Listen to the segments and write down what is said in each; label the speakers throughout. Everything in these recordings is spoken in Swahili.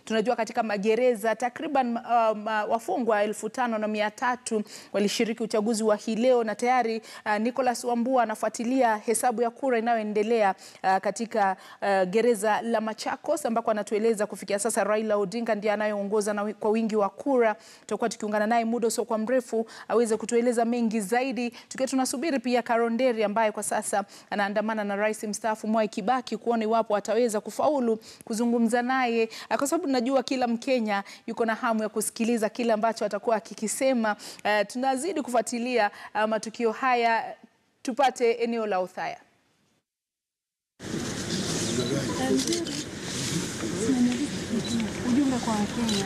Speaker 1: Tunajua katika magereza takriban wafungwa 5,300 walishiriki uchaguzi wa hii leo, na tayari Nicholas Wambua anafuatilia hesabu ya kura inayoendelea katika gereza la Machakos, ambako anatueleza kufikia sasa Raila Odinga ndiye anayeongoza kwa wingi wa kura. Tutakuwa tukiungana naye muda usio kwa mrefu aweze kutueleza mengi zaidi, tukiwa tunasubiri pia Karonderi ambaye kwa sasa anaandamana na Rais mstaafu Mwai Kibaki kuona iwapo ataweza kufaulu kuzungumza naye, kwa sababu najua kila Mkenya yuko na hamu ya kusikiliza kile ambacho atakuwa akikisema. Tunazidi kufuatilia matukio haya, tupate eneo la Uthaya.
Speaker 2: Ujumbe kwa Wakenya.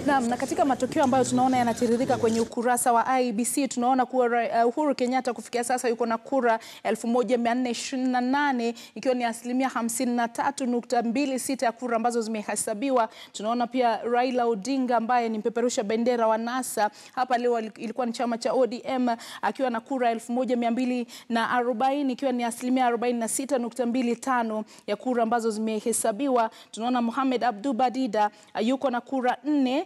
Speaker 1: Na katika matokeo ambayo tunaona yanatiririka kwenye ukurasa wa IEBC, tunaona kuwa Uhuru Kenyatta kufikia sasa yuko na kura 1428, ikiwa ni 53.26% ya kura ambazo zimehesabiwa. Tunaona pia Raila Odinga ambaye ni mpeperusha bendera wa NASA hapa leo, ilikuwa ni chama cha ODM, akiwa na kura 1240, ikiwa ni 46.25% ya kura ambazo zimehesabiwa. Tunaona Mohamed Abdu Badida yuko na kura 4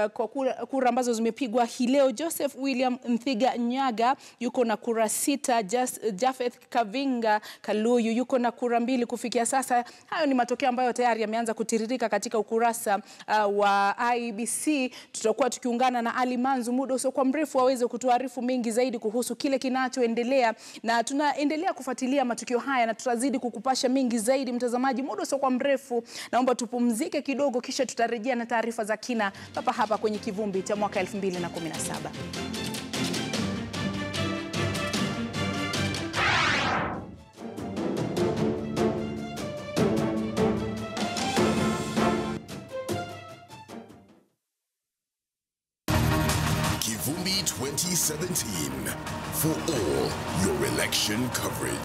Speaker 1: kwa kura ambazo zimepigwa hii leo. Joseph William Nthiga Nyaga yuko na kura 6. Jafeth Kavinga Kaluyu yuko na kura 2 kufikia sasa. Hayo ni matokeo ambayo tayari yameanza kutiririka katika ukurasa wa IEBC. Tutakuwa tukiungana na Ali Manzu muda usio kwa mrefu aweze kutuarifu mengi zaidi kuhusu kile kinachoendelea, na tunaendelea kufuatilia matukio haya na tutazidi kukupasha mengi zaidi. Mtazamaji, muda usio kwa mrefu naomba tupumzike kidogo, kisha tutarejea na taarifa za kina hapa kwenye kivumbi cha mwaka 2017.
Speaker 3: Kivumbi 2017, for all your election coverage.